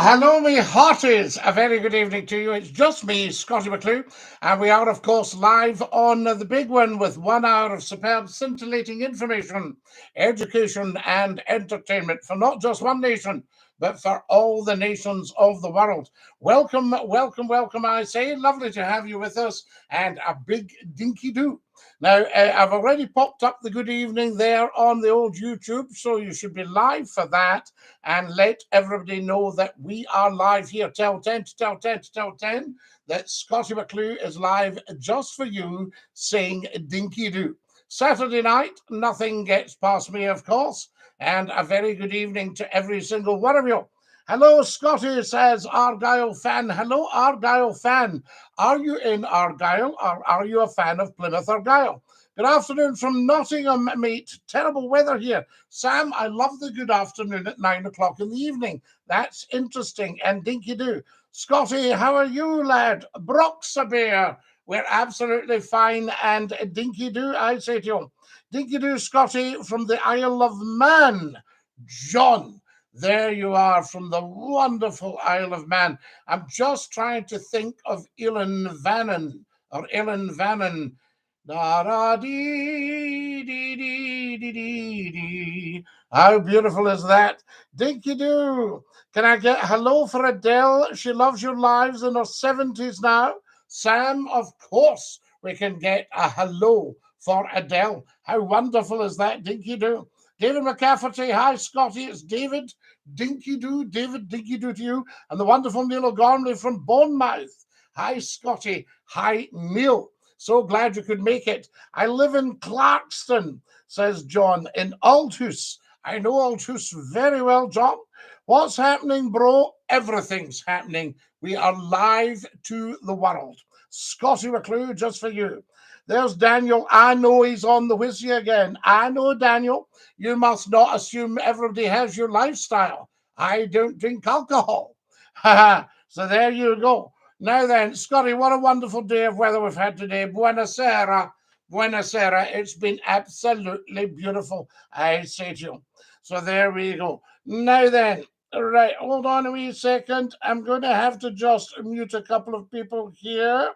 Hello, me hearties. A very good evening to you. It's just me, Scottie McClue, and we are, of course, live on the big one with 1 hour of superb, scintillating information, education, and entertainment for not just one nation, but for all the nations of the world. Welcome, welcome, welcome, I say. Lovely to have you with us, and a big dinky-do. Now, I've already popped up the good evening there on the old YouTube, so you should be live for that and let everybody know that we are live here. Tell 10 to tell 10 to tell 10 that Scottie McClue is live just for you saying dinky-do. Saturday night, nothing gets past me, of course, and a very good evening to every single one of you. Hello, Scotty, says Argyle fan. Hello, Argyle fan. Are you in Argyle or are you a fan of Plymouth Argyle? Good afternoon from Nottingham, mate. Terrible weather here. Sam, I love the good afternoon at 9 o'clock in the evening. That's interesting. And dinky-do. Scotty, how are you, lad? Broxabeer. We're absolutely fine. And dinky-do, I say to you. Dinky-do, Scotty, from the Isle of Man. John. There you are from the wonderful Isle of Man. I'm just trying to think of Ilan Vannon or Ilan Vannon. Da da dee dee dee dee dee dee. How beautiful is that? Dinky-doo. Can I get hello for Adele? She loves your lives in her 70s now. Sam, of course, we can get a hello for Adele. How wonderful is that? Dinky-doo. David McCafferty, hi Scotty, it's David Dinky-doo, David Dinky-doo to you, and the wonderful Neil O'Gormley from Bournemouth. Hi Scotty, hi Neil. So glad you could make it. I live in Clarkston, says John, in Aldhouse. I know Aldhouse very well, John. What's happening, bro? Everything's happening. We are live to the world. Scottie McClue, just for you. There's Daniel. I know he's on the whiskey again. I know, Daniel. You must not assume everybody has your lifestyle. I don't drink alcohol. So there you go. Now then, Scotty, what a wonderful day of weather we've had today. Buonasera. Buonasera. It's been absolutely beautiful, I say to you. So there we go. Now then, right, hold on a wee second. I'm going to have to just mute a couple of people here.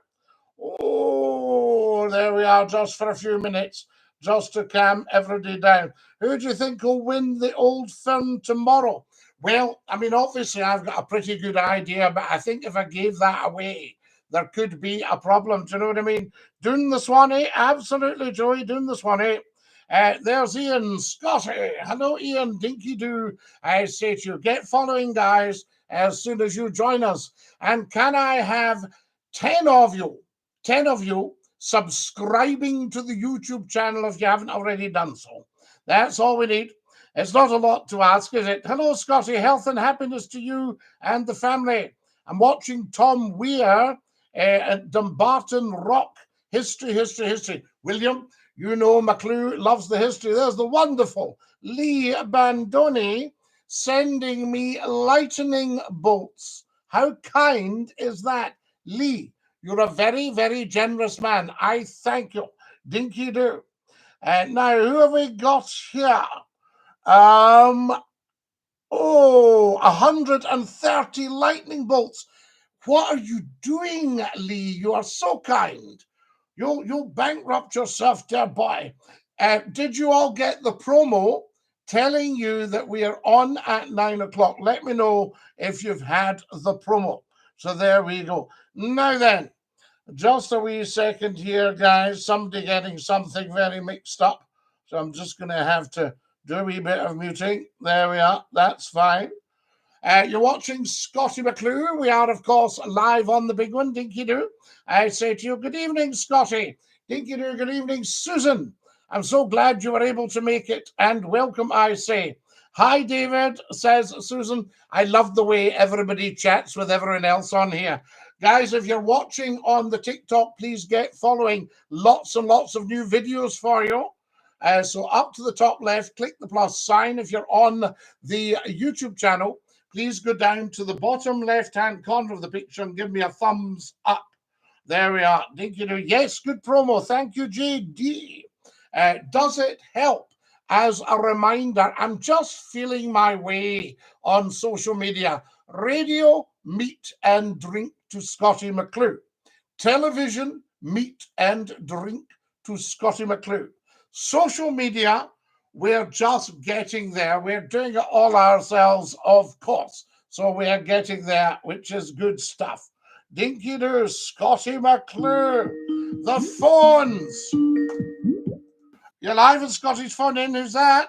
Oh, there we are, just for a few minutes, just to calm everybody down. Who do you think will win the Old Firm tomorrow? Well, I mean, obviously, I've got a pretty good idea, but I think if I gave that away, there could be a problem. Do you know what I mean? Doing the Swanee, absolutely, Joey, doing the Swanee. There's Ian Scotty. Hello, Ian. Dinky-doo. I say to you, get following, guys, as soon as you join us. And can I have 10 of you subscribing to the YouTube channel if you haven't already done so? That's all we need. It's not a lot to ask, is it? Hello, Scotty. Health and happiness to you and the family. I'm watching Tom Weir at Dumbarton Rock. History, history, history. William, you know McClue loves the history. There's the wonderful Lee Bandoni sending me lightning bolts. How kind is that? Lee, you're a very, very generous man. I thank you. Dinky-doo. Now, who have we got here? 130 lightning bolts. What are you doing, Lee? You are so kind. You'll bankrupt yourself, dear boy. Did you all get the promo telling you that we are on at 9 o'clock? Let me know if you've had the promo. So there we go. Now then, just a wee second here, guys. Somebody getting something very mixed up. So I'm just going to have to do a wee bit of muting. There we are. That's fine. You're watching Scottie McClue. We are, of course, live on the big one, Dinky-doo. I say to you, good evening, Scottie. Dinky-doo, good evening, Susan. I'm so glad you were able to make it, and welcome, I say. Hi, David, says Susan. I love the way everybody chats with everyone else on here. Guys, if you're watching on the TikTok, please get following. Lots and lots of new videos for you. So up to the top left, click the plus sign. If you're on the YouTube channel, please go down to the bottom left-hand corner of the picture and give me a thumbs up. There we are. Dinky-doo. Yes, good promo. Thank you, JD. Does it help? as a reminder, I'm just feeling my way on social media. Radio, meat and drink to Scottie McClue. Television, meat and drink to Scottie McClue. Social media, we're just getting there. We're doing it all ourselves, of course. So we're getting there, which is good stuff. DINKY-DOO, Scottie McClue. The phones. You're live at Scottie's phone in. Who's that?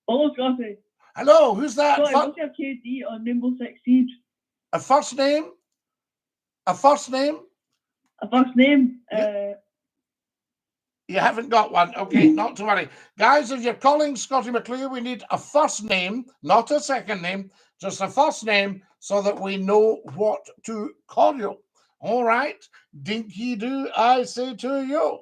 Hello, Scottie. Hello, who's that? Sorry, what's your KD on Rainbow Six Siege? A first name? A first name? A first name? You haven't got one. Okay, not to worry. Guys, if you're calling Scottie McClue, we need a first name, not a second name, just a first name so that we know what to call you. All right? DINKY-DOO, I say to you.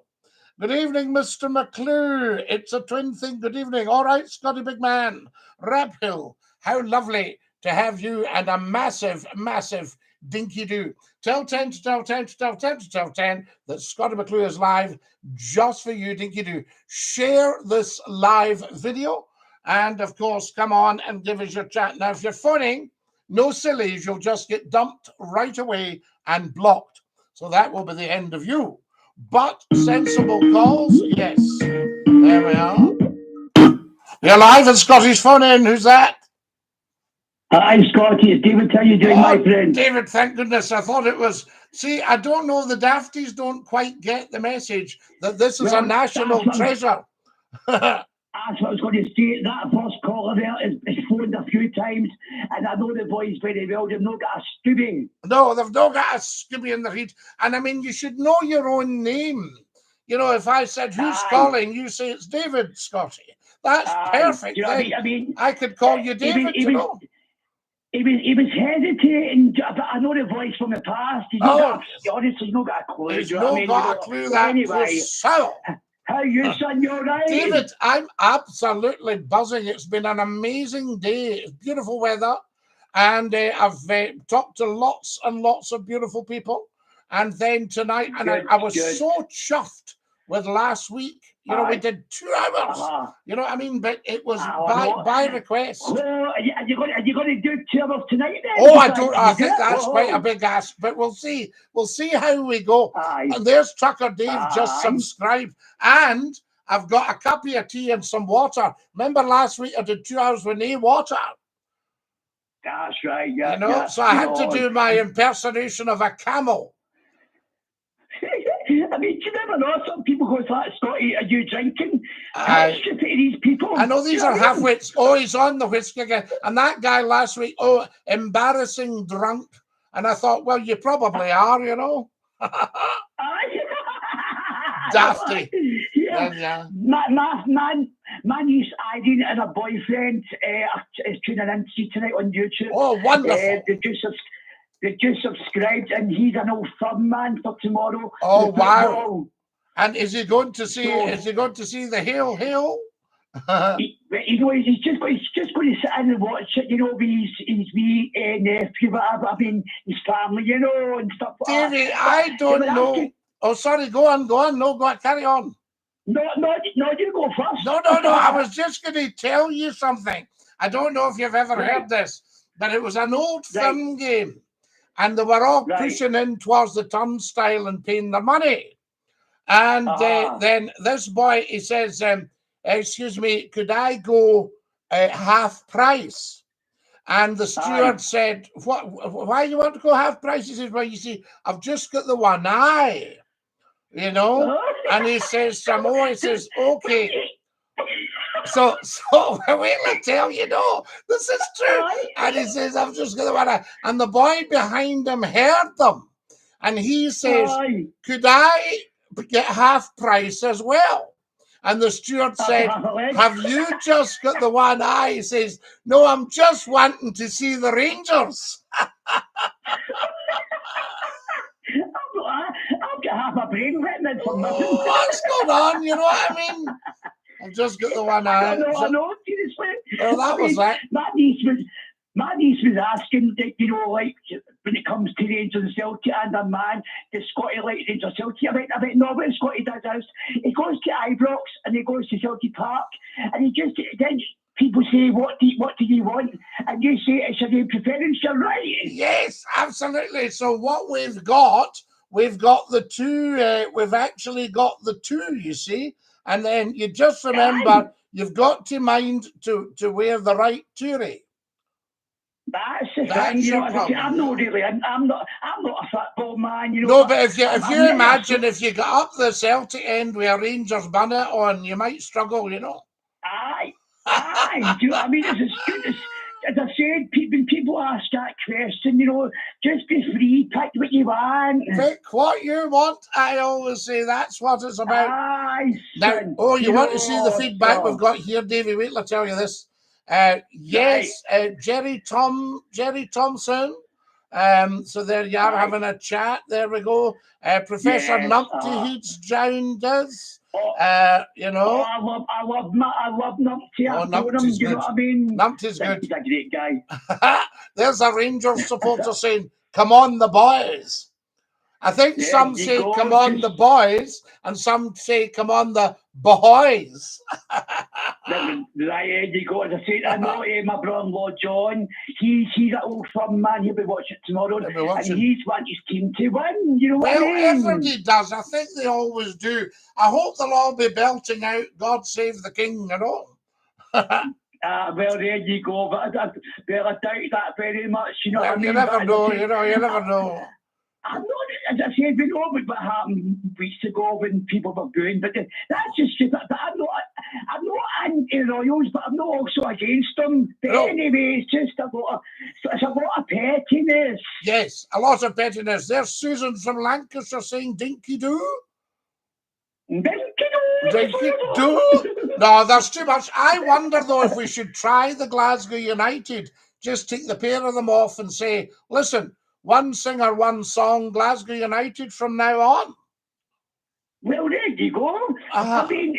Good evening, Mr. McClue. It's a twin thing. Good evening. All right, Scottie Big Man. Rap Hill. How lovely to have you and a massive, massive DINKY-DOO. Tell 10 to tell 10 to tell 10 to tell 10 that Scottie McClue is live just for you, DINKY-DOO. Share this live video and, of course, come on and give us your chat. Now, if you're phoning, no sillies, you'll just get dumped right away and blocked. So that will be the end of you. But sensible calls, yes. There we are. You're live at Scottie's phone in. Who's that? Hi, Scottie. It's David. How you doing, my friend? David, thank goodness. I thought it was... See, I don't know. The Dafties don't quite get the message that this is a national treasure. That's what I was going to say. That first caller there is phoned a few times, and I know the voice very well. They've not got a Scooby. No, they've not got a Scooby in the heat. And I mean, you should know your own name. You know, if I said, who's calling, you say it's David, Scottie. That's perfect. You know what I mean? I could call you David, you know. He was hesitating, but I know the voice from the past. He's honestly not got a clue. He's not got a clue that anyway. How you, son? You're right. David, I'm absolutely buzzing. It's been an amazing day. It's beautiful weather. And I've talked to lots and lots of beautiful people. And then tonight, and I was so chuffed with last week. You know, we did 2 hours. You know what I mean? But it was by request. Oh, are you going to do 2 hours tonight then? Oh, I think that's quite a big ask. But we'll see. We'll see how we go. And there's Trucker Dave just subscribed. And I've got a cup of tea and some water. Remember last week I did 2 hours with no water? That's right, yeah. You know, so I had to do my impersonation of a camel. I mean, do you never know? Some people go, Scottie, are you drinking? To these people. I know these are half-wits. Oh, he's on the whiskey again. And that guy last week, embarrassing drunk. And I thought, well, you probably are, you know. Dafty. Yeah. My niece Irene and her boyfriend is tuning in tonight on YouTube. Oh, wonderful. They just subscribed, and he's an old firm man for tomorrow. Oh wow! And is he going to see? Is he going to see the hill? You know, he's just going to sit in and watch it. You know, with his wee nephew, whatever. I mean, his family, you know, and stuff like that. David, I don't know. Oh, sorry. Go on. No, go on. Carry on. No, you go first. No. I was just going to tell you something. I don't know if you've ever heard this, but it was an old film game. And they were all pushing in towards the turnstile and paying their money. And then this boy, he says, excuse me, could I go half price? And the steward said, why you want to go half price? He says, well, you see, I've just got the one eye, you know? And he says, he says, okay. So wait, let tell you, no, this is true. And he says, I've just got the one eye. And the boy behind him heard them. And he says, could I get half price as well? And the steward said, have you just got the one eye? He says, no, I'm just wanting to see the Rangers. I've got half a brain written for nothing. What's going on? You know what I mean? I've just got the one eye. I know, seriously. Well, that was that. My niece was asking, you know, like, when it comes to Rangers and Celtic, and a man, does Scottie like Rangers Celtic? I went, no, what Scottie does is, he goes to Ibrox and he goes to Celtic Park, and he just, then people say, what do you want? And you say, it's your name preference, you're right. Yes, absolutely. So what we've got the two, we've actually got the two, you see, and then you just remember, you've got to mind to wear the right tourie. That's the thing, you know. I'm not really. I'm not a football man, you know. No, but if you imagine if you got up the Celtic end with a Rangers bonnet on, you might struggle, you know. Aye. Do you know what I mean? It's as good as I said. When people ask that question, you know, just be free, pick what you want. Pick what you want. I always say that's what it's about. Aye. Now, you want to see the feedback we've got here, Davey? Wait till I tell you this. Yes, Jerry Thompson. So there you are having a chat. There we go. Professor Numpty Heats joined us. You know. I love Numpty. Numpty's good. You know what I mean? Numpty's good. He's a great guy. There's a Rangers supporter saying, "Come on, the boys." I think some say, "Come on, the boys," and some say, "Come on, the boys." Right, there you go. As I said, I know my brother-in-law John. He's an old firm man. He'll be watching tomorrow, and he's wanting his team to win. You know what I mean? Everybody does. I think they always do. I hope they'll all be belting out "God Save the King" and all. Well, there you go. But I doubt that very much. You know what I mean? You never know. You never know. I'm not, as I said, we know what happened weeks ago when people were booing, but that's just stupid. But I'm not anti-Royals, but I'm not also against them. But anyway, it's just a lot of pettiness. Yes, a lot of pettiness. There's Susan from Lancashire saying "Dinky-Doo." Dinky-Doo. Dinky-Doo. No, that's too much. I wonder though if we should try the Glasgow United. Just take the pair of them off and say, "Listen, one singer, one song, Glasgow United from now on." Well, there you go. I mean,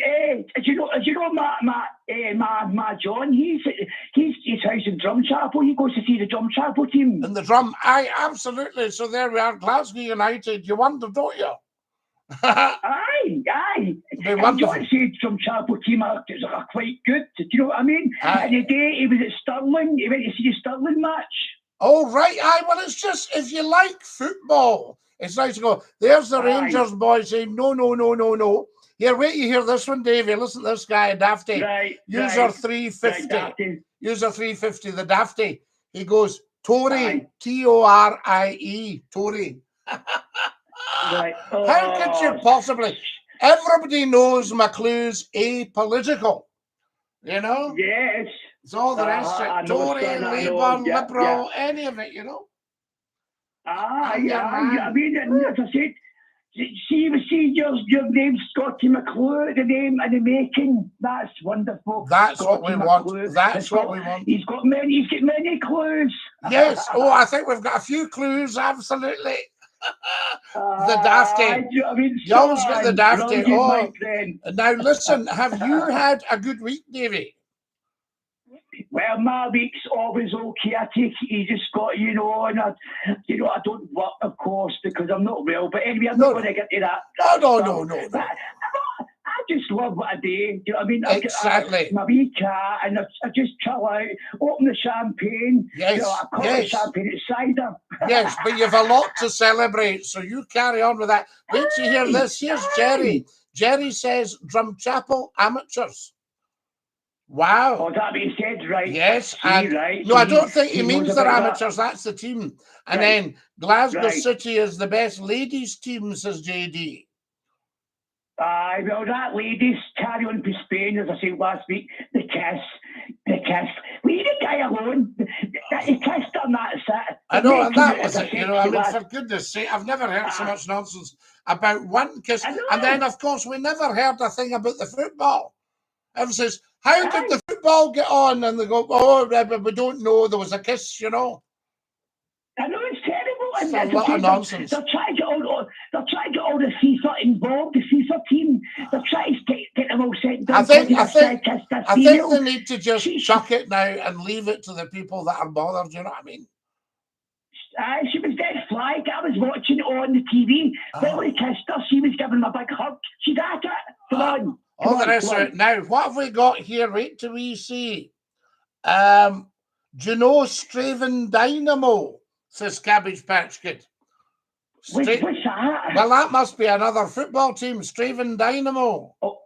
as you know, my John, his house in Drumchapel. He goes to see the Drumchapel team. And the drum, absolutely. So there we are, Glasgow United. You wonder, don't you? Aye. And John said Drumchapel team are quite good. Do you know what I mean? And the day he was at Stirling, he went to see the Stirling match. Oh, right. Well, it's just, if you like football, it's nice to go, there's the Rangers boy saying, no. Here, wait, you hear this one, Davey. Listen to this guy, Dafty. User 350. User 350, the Dafty. He goes, Tory, Torie, Tory. How could you possibly? Everybody knows McClue's apolitical, you know? Yes. It's all the rest of it. Tory, Labour, Liberal, any of it, you know? I mean, as I said, see your name, Scottie McClue, the name and the making. That's wonderful. That's what we want. That's what we want. He's got many clues. Yes. Oh, I think we've got a few clues, absolutely. The Dafty. You always get the Dafty. Oh, now listen, have you had a good week, Davey? Well, my week's always okay. I take it easy, Scott, and I don't work, of course, because I'm not well. But anyway, I'm not going to get to that. No. I just love what I do. You know what I mean? Exactly. My wee car, and I just chill out, open the champagne. Yes. I call it champagne, it's cider. Yes, but you've a lot to celebrate, so you carry on with that. Wait till you hear this. Here's Jerry. Jerry says Drumchapel amateurs. Wow. Oh, that being said, right? Yes. Right. No, I don't think he means they're amateurs. That's the team. And then Glasgow City is the best ladies team, says JD. Well, that ladies carry on to Spain, as I said last week. The kiss. Leave the guy alone. He kissed her and that's it. I know, and that was it. I mean, for goodness sake, I've never heard so much nonsense about one kiss. And then, of course, we never heard a thing about the football. Everyone says, how did the football get on? And they go, but we don't know. There was a kiss, I know, it's terrible. It's a lot of nonsense. They're trying to get all the FIFA involved, the FIFA team. They're trying to get them all sent down. I think they need to just chuck it now and leave it to the people that are bothered, you know what I mean? She was dead flag. I was watching it on the TV. Billy kissed her. She was giving him a big hug. She's at it. Come on. All the rest of it. Now, what have we got here? Wait till we see. Do you know Straven Dynamo? Says Cabbage Patch Kid. What's that? Well, that must be another football team, Straven Dynamo. Oh,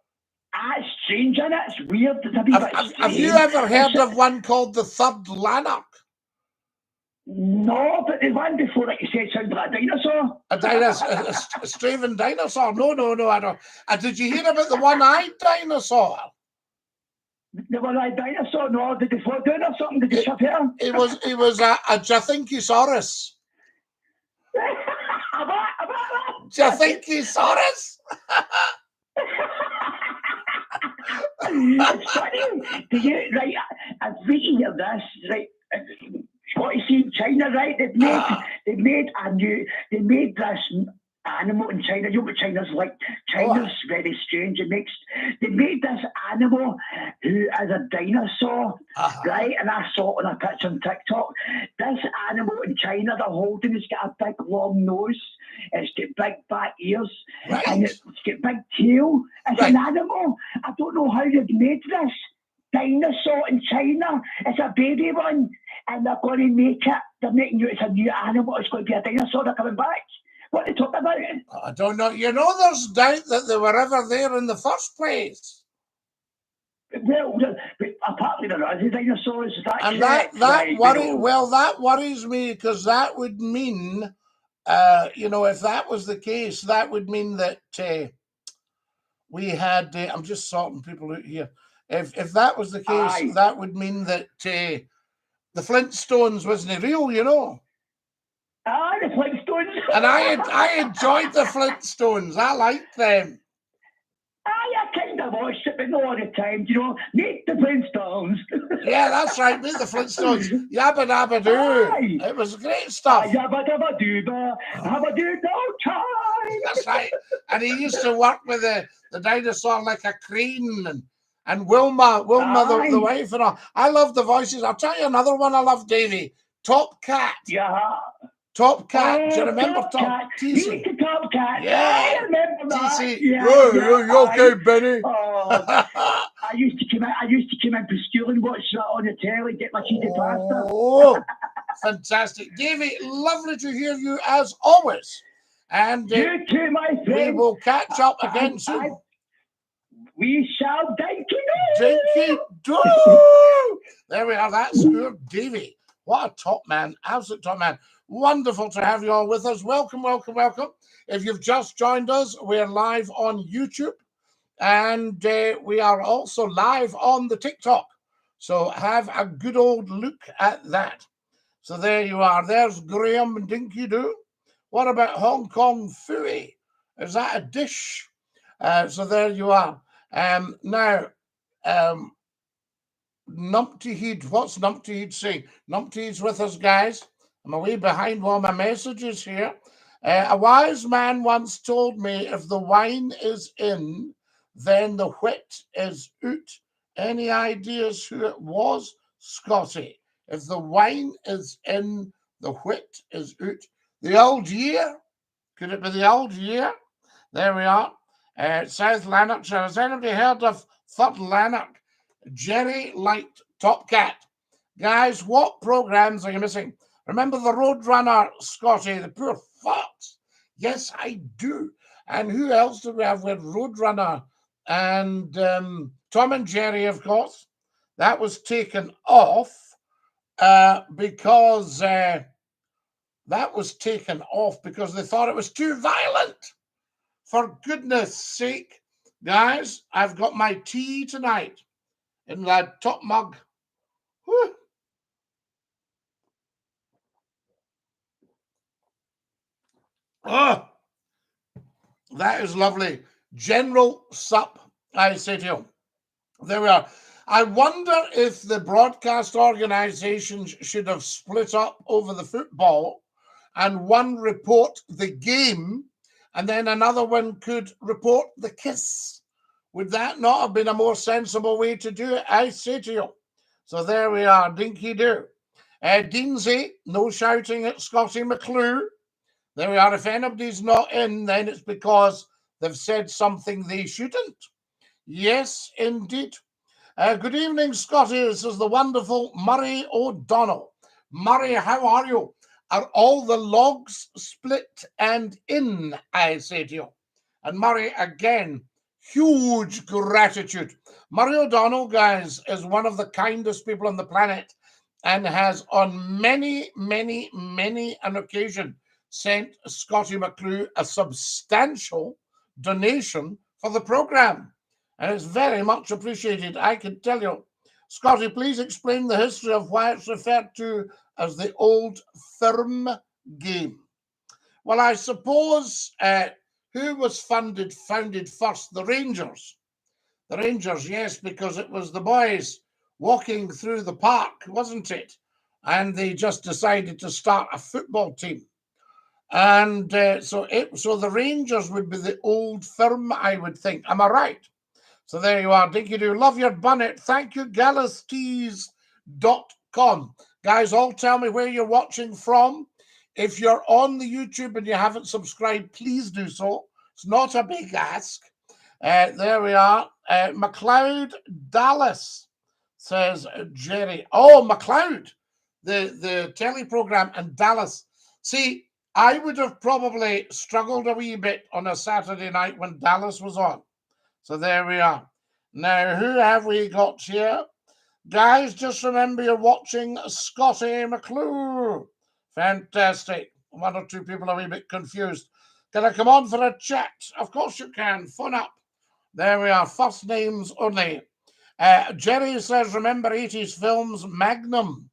that's strange, isn't it? It's weird. Have you ever heard of one called the Third Lanark? No, but the one before that you said sounded like a dinosaur. A Straven dinosaur? No, I don't. Did you hear about the one-eyed dinosaur? The one-eyed dinosaur? No, did they fall down or something? Did they shove here? It was a Jathinkisaurus. Jathinkisaurus? It's funny. Right, I've written here this, right, Scotty in China, right? They made this animal in China. You know what China's like? China's very strange. They made this animal who is a dinosaur, right? And I saw it on a picture on TikTok. This animal in China they're holding, it's got a big long nose, it's got big back ears, and it's got big tail. It's an animal. I don't know how they've made this dinosaur in China. It's a baby one, and they're going to make it. They're making it. It's a new animal. It's going to be a dinosaur. They're coming back. What are they talking about? I don't know. You know, there's doubt that they were ever there in the first place. Well, apparently there are dinosaurs. And that worries me, because that would mean, if that was the case, that would mean that we had. I'm just sorting people out here. If that was the case, that would mean that the Flintstones wasn't real, you know. The Flintstones. And I enjoyed the Flintstones. I liked them. I kind of watched it, but not all the time. You know, meet the Flintstones. Yeah, that's right. Meet the Flintstones. Yabba dabba doo. It was great stuff. Yabba dabba doo, dabba doo, no time. That's right. And he used to work with the dinosaur like a crane, and Wilma the wife and all. I love the voices. I'll tell you another one I love, Davey. Top Cat. Yeah. Top Cat. Do you remember Top Cat? TC. Top Cat. Yeah. I remember that. TC. You okay, Benny? I used to come in for school and watch that on the telly, get my cheesy pasta. Oh, fantastic. Davey, lovely to hear you as always. And you too, my friend. We will catch up again soon. We shall dinky-doo. Dinky-doo. There we are. That's good, Davey. What a top man. Absolute top man. Wonderful to have you all with us. Welcome, welcome, welcome. If you've just joined us, we're live on YouTube, and we are also live on the TikTok. So have a good old look at that. So there you are. There's Graham and Dinky-Doo. What about Hong Kong Fooey? Is that a dish? So there you are. Now, Numpty Heed, what's Numpty Heed saying? Numpty Heed's with us, guys. I'm away behind all my messages here. A wise man once told me, if the wine is in, then the wit is out. Any ideas who it was? Scotty. If the wine is in, the wit is out. The old year? Could it be the old year? There we are. South Lanarkshire. Has anybody heard of Third Lanark? Jerry liked Top Cat. Guys, what programs are you missing? Remember the Roadrunner, Scotty, the poor fox? Yes, I do. And who else did we have with Roadrunner? And Tom and Jerry, of course. That was taken off because they thought it was too violent. For goodness sake, guys, I've got my tea tonight in that top mug. Whew. Oh, that is lovely. General Sup, I say to you. There we are. I wonder if the broadcast organizations should have split up over the football, and one report the game, and then another one could report the kiss. Would that not have been a more sensible way to do it? I say to you. So there we are, Dinky-Doo. Deansy, no shouting at Scottie McClue. There we are. If anybody's not in, then it's because they've said something they shouldn't. Yes, indeed. Good evening, Scottie. This is the wonderful Murray O'Donnell. Murray, how are you? Are all the logs split and in, I say to you? And Murray, again, huge gratitude. Murray O'Donnell, guys, is one of the kindest people on the planet and has on many an occasion sent Scottie McClue a substantial donation for the program. And it's very much appreciated, I can tell you. Scottie, please explain the history of why it's referred to as the Old Firm game. Well, I suppose who was founded first? The Rangers. The Rangers, yes, because it was the boys walking through the park, wasn't it? And they just decided to start a football team. And so the Rangers would be the Old Firm, I would think. Am I right? So there you are, DINKY-DOO. Love your bonnet. Thank you, galastees.com. Guys, all tell me where you're watching from. If you're on the YouTube and you haven't subscribed, please do so. It's not a big ask. There we are. McLeod Dallas, says Jerry. Oh, McLeod, the telly program in Dallas. See, I would have probably struggled a wee bit on a Saturday night when Dallas was on. So there we are. Now, who have we got here? Guys, just remember you're watching Scottie McClue. Fantastic. One or two people are a wee bit confused. Can I come on for a chat? Of course you can. Fun up. There we are. First names only. Jerry says, remember 80s films? Magnum,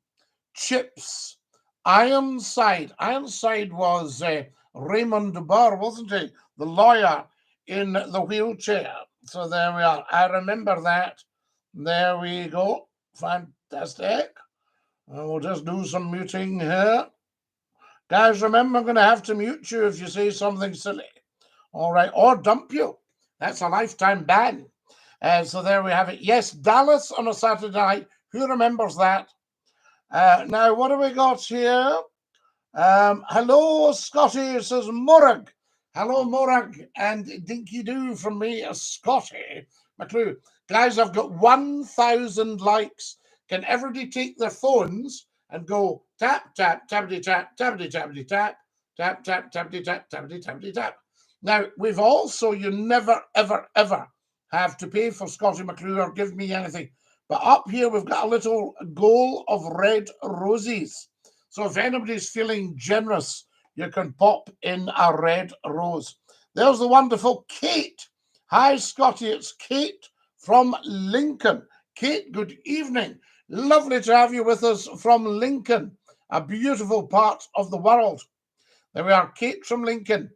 Chips, Ironside. Ironside was Raymond Burr, wasn't he? The lawyer in the wheelchair. So there we are. I remember that. There we go. Fantastic. We'll just do some muting here. Guys, remember, I'm going to have to mute you if you say something silly. All right. Or dump you. That's a lifetime ban. So there we have it. Yes, Dallas on a Saturday night. Who remembers that? Now, what have we got here? Hello, Scottie, says Morag. Hello, Morag, and DINKY-DOO from me, Scottie McClue. Guys, I've got 1,000 likes. Can everybody take their phones and go tap, tap, tappity, tap, tappity, tappity, tap, tap, tap, tappity, tap, tappity, tappity, tap. Now, we've also, you never, ever, ever have to pay for Scottie McClue or give me anything. But up here, we've got a little goal of red roses. So if anybody's feeling generous, you can pop in a red rose. There's the wonderful Kate. Hi, Scottie. It's Kate from Lincoln. Kate, good evening. Lovely to have you with us from Lincoln, a beautiful part of the world. There we are, Kate from Lincoln.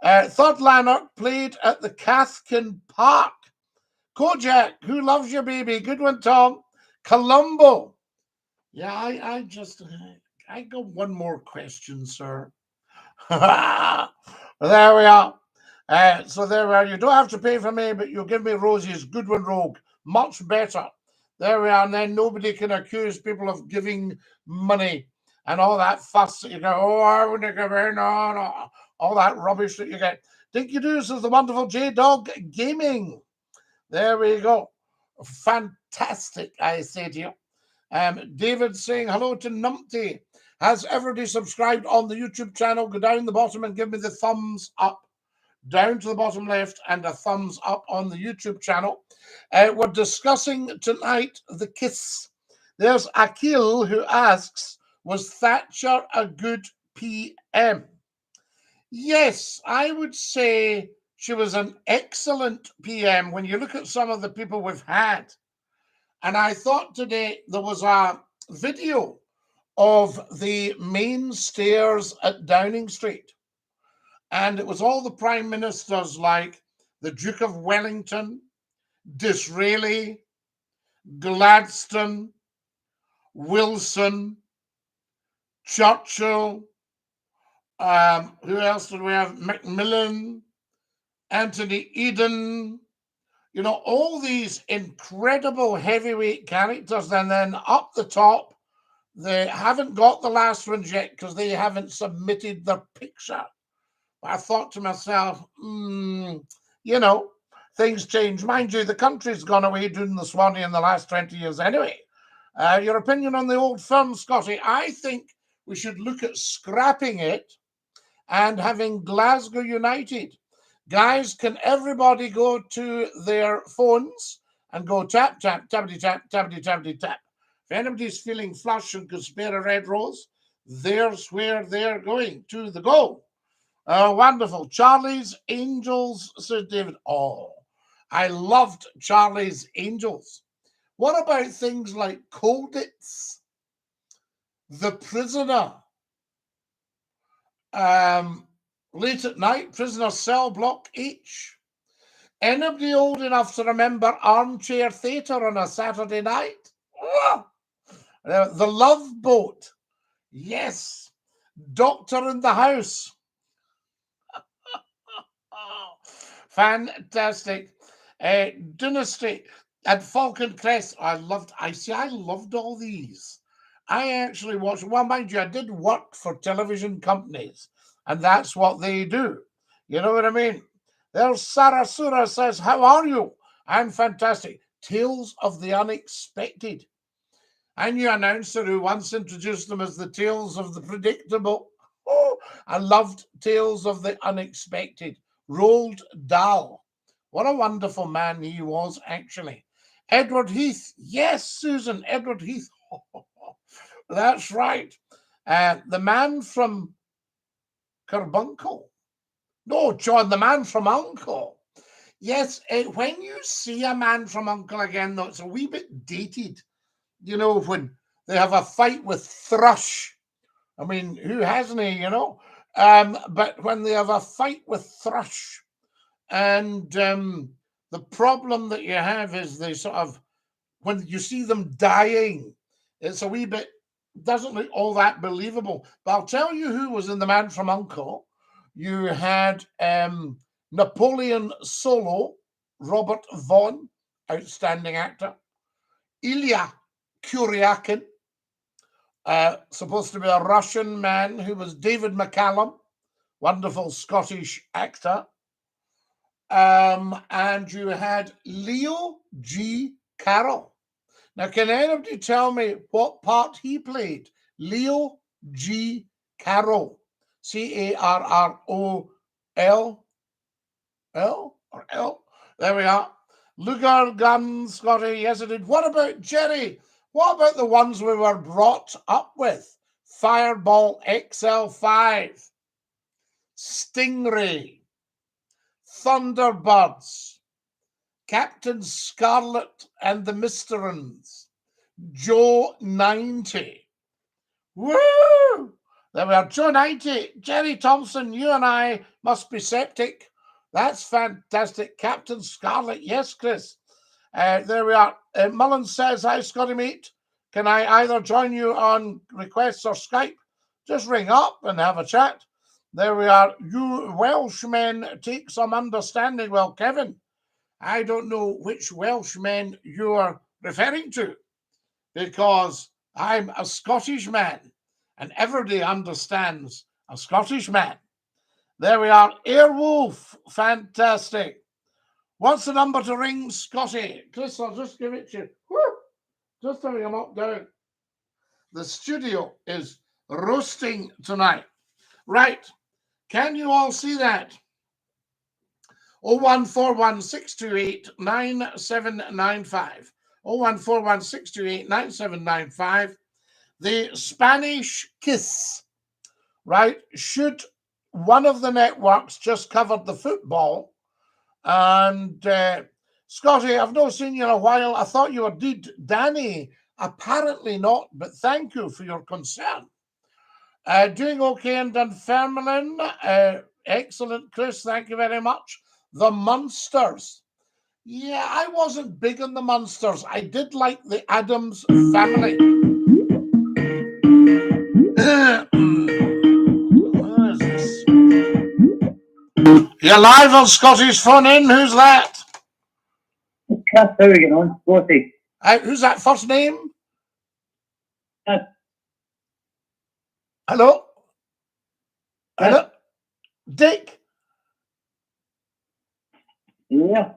Third Lanark played at the Cathkin Park. Kojak, who loves your baby? Good one, Tom. Colombo. Yeah, I got one more question, sir. There we are. So there we are. You don't have to pay for me, but you'll give me roses. Good one, Rogue. Much better. There we are. And then nobody can accuse people of giving money and all that fuss that you go, oh, I wouldn't give in. No. All that rubbish that you get. DINKY-DOO is the wonderful J-Dog Gaming. There we go. Fantastic, I say to you. David saying hello to Numpty. Has everybody subscribed on the YouTube channel? Go down the bottom and give me the thumbs up. Down to the bottom left and a thumbs up on the YouTube channel. We're discussing tonight the kiss. There's Akil who asks, was Thatcher a good PM? Yes, I would say she was an excellent PM when you look at some of the people we've had. And I thought today there was a video of the main stairs at Downing Street. And it was all the prime ministers like the Duke of Wellington, Disraeli, Gladstone, Wilson, Churchill, who else did we have? Macmillan, Anthony Eden, you know, all these incredible heavyweight characters. And then up the top, They haven't got the last ones yet because they haven't submitted their picture. But I thought to myself, you know, things change. Mind you, the country's gone away doing the Swanee in the last 20 years anyway. Your opinion on the old firm, Scotty? I think we should look at scrapping it and having Glasgow United. Guys, can everybody go to their phones and go tap, tap, tappity, tap, tappity, tappity, tap? If anybody's feeling flush and could spare a red rose, there's where they're going, to the goal. Wonderful. Charlie's Angels, said David. Oh, I loved Charlie's Angels. What about things like Colditz, The Prisoner, Late at Night, Prisoner Cell Block H? Anybody old enough to remember Armchair Theatre on a Saturday night? Oh, The Love Boat. Yes. Doctor in the House. Fantastic. Dynasty and Falcon Crest. I loved all these. I actually watched, well, mind you, I did work for television companies, and that's what they do. You know what I mean? There's Sarasura says, how are you? I'm fantastic. Tales of the Unexpected. I knew an announcer who once introduced them as the Tales of the Predictable. Oh, I loved Tales of the Unexpected. Roald Dahl. What a wonderful man he was, actually. Edward Heath. Yes, Susan, Edward Heath. That's right. The man from Carbuncle. No, John, the man from Uncle. Yes, when you see a man from Uncle again, though, it's a wee bit dated. You know, when they have a fight with Thrush. I mean, who hasn't he, you know? But when they have a fight with Thrush, and the problem that you have is they sort of, when you see them dying, it's a wee bit, doesn't look all that believable. But I'll tell you who was in The Man from U.N.C.L.E. You had Napoleon Solo, Robert Vaughn, outstanding actor. Ilya Kuryakin, supposed to be a Russian man, who was David McCallum, wonderful Scottish actor. And you had Leo G. Carroll. Now, can anybody tell me what part he played? Leo G. Carroll. Carrol. L or L? There we are. Luger Gun, Scotty. Yes, I did. What about Jerry? What about the ones we were brought up with? Fireball XL5, Stingray, Thunderbirds, Captain Scarlet and the Mysterons, Joe 90. Woo! There we are, Joe 90. Jerry Thompson, you and I must be septic. That's fantastic. Captain Scarlet. Yes, Chris. There we are. Mullins says, hi, Scotty mate. Can I either join you on requests or Skype? Just ring up and have a chat. There we are. You Welshmen take some understanding. Well, Kevin, I don't know which Welshmen you're referring to, because I'm a Scottish man and everybody understands a Scottish man. There we are. Airwolf. Fantastic. What's the number to ring, Scotty? Chris, I'll just give it to you. Woo! Just having them up down. The studio is roasting tonight. Right. Can you all see that? 01416289795. 01416289795. The Spanish Kiss. Right. Should one of the networks just covered the football? And Scotty, I've not seen you in a while. I thought you were dead. Danny, apparently not, but thank you for your concern. Doing okay in Dunfermline. Excellent, Chris. Thank you very much. The Munsters. Yeah, I wasn't big on the Munsters. I did like the Addams family. What is this? You're live on Scotty's Phone In. Who's that? Chris, how are you getting on? Scotty. Who's that first name? Hello? Yes. Hello? Dick? Yeah.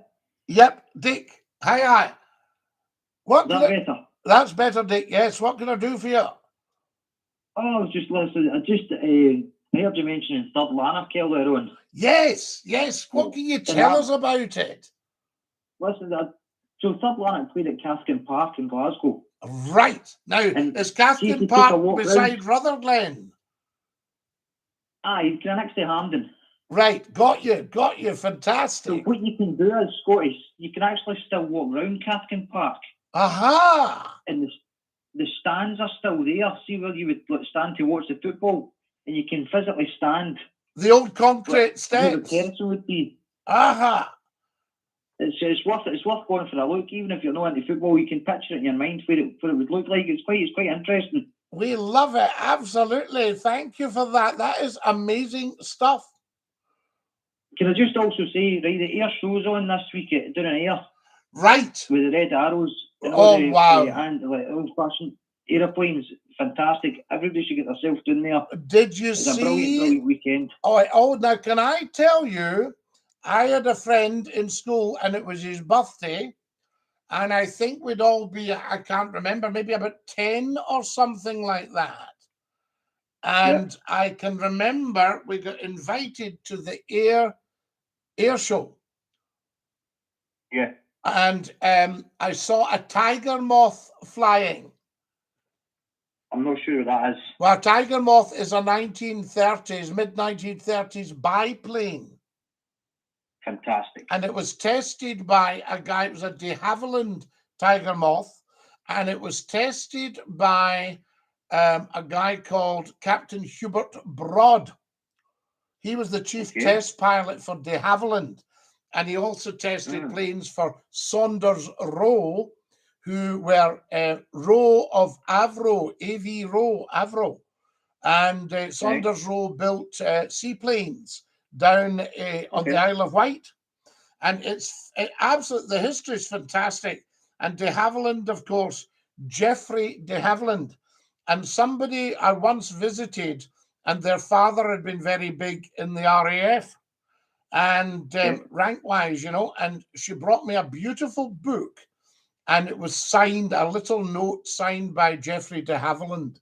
Yep, Dick. Hi. What Is can that I... better? That's better, Dick. Yes, what can I do for you? Oh, I was just listening. I just heard you mentioning Third Lanark earlier on. Yes. What can you tell us about it? Listen, so Third Lanark played at Caskin Park in Glasgow. Right. Now, And is see if Caskin you Park took a walk beside round. Rutherglen? Aye, next to Hampden. Right, got you. So Fantastic. what you can do as Scottish, you can actually still walk round Caskin Park. Aha! And the stands are still there. See where you would stand to watch the football, and you can physically stand. The old concrete Where the steps. terracing would be. Aha! It's worth going for a look. Even if you're not into football, you can picture it in your mind what it would look like. It's quite interesting. We love it. Absolutely. Thank you for that. That is amazing stuff. Can I just also say, right, the air show's on this week down in air. Right. With the red arrows. And wow. And like old-fashioned aeroplanes. Fantastic. Everybody should get themselves down there. Did you It's see? a brilliant weekend. Now can I tell you, I had a friend in school and it was his birthday. And I think we'd all be, I can't remember, maybe about 10 or something like that. And yep. I can remember we got invited to the air show. Yeah. And I saw a tiger moth flying. I'm not sure what that is. Well, tiger moth is a mid-1930s biplane. Fantastic. And it was tested by a guy, it was a de Havilland tiger moth, and it was tested by a guy called Captain Hubert Broad. He was the chief test pilot for de Havilland, and he also tested planes for Saunders Roe, who were Roe of Avro, AV Roe, Avro. And Saunders Roe built seaplanes down on the Isle of Wight. And it's absolutely, the history is fantastic. And de Havilland, of course, Geoffrey de Havilland. And somebody I once visited, and their father had been very big in the RAF and rank-wise, you know, and she brought me a beautiful book, and it was signed, a little note signed by Geoffrey de Havilland.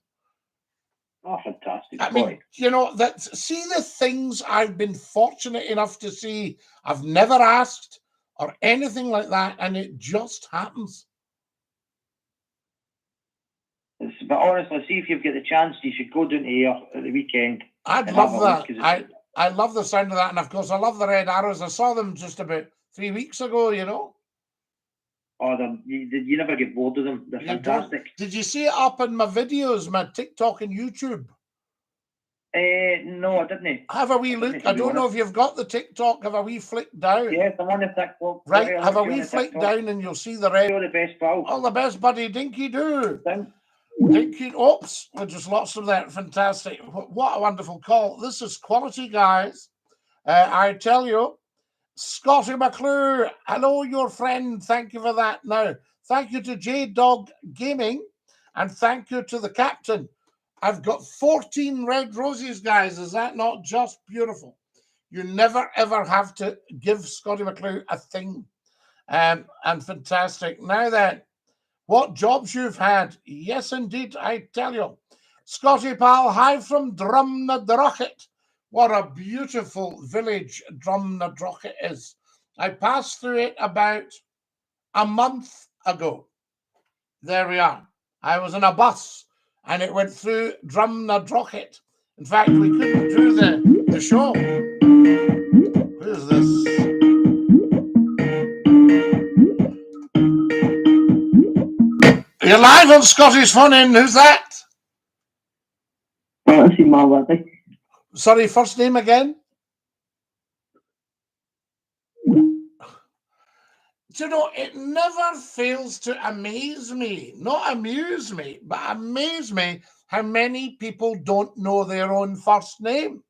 Oh, fantastic. I mean, you know, see the things I've been fortunate enough to see. I've never asked or anything like that, and it just happens. But honestly, see if you've got the chance, you should go down to air at the weekend. I'd love that. I love the sound of that, and of course, I love the red arrows. I saw them just about 3 weeks ago, you know. Oh, you never get bored of them. They're fantastic. Did you see it up in my videos, my TikTok and YouTube? No, I didn't. Have a wee look. I don't know if you've got the TikTok. Have a wee flick down. Yes, I'm on the TikTok. Right, have a wee flick down and you'll see the red. You're the best, pal. All the best, buddy. DINKY-DOO. Oops, I just lost them there. Fantastic. What a wonderful call. This is quality, guys. I tell you, Scottie McClue, hello, your friend. Thank you for that. Now, thank you to J-Dog Gaming, and thank you to the captain. I've got 14 red roses, guys. Is that not just beautiful? You never, ever have to give Scottie McClue a thing. And fantastic. Now then, what jobs you've had. Yes, indeed, I tell you. Scottie pal, hi from Drumnadrochit. What a beautiful village Drumnadrochit is. I passed through it about a month ago. There we are. I was in a bus and it went through Drumnadrochit. In fact, we couldn't do the show. Who is this? You're live on Scottish Fun In. Who's that? Sorry, first name again? Do you know, it never fails to amaze me, not amuse me, but amaze me how many people don't know their own first name.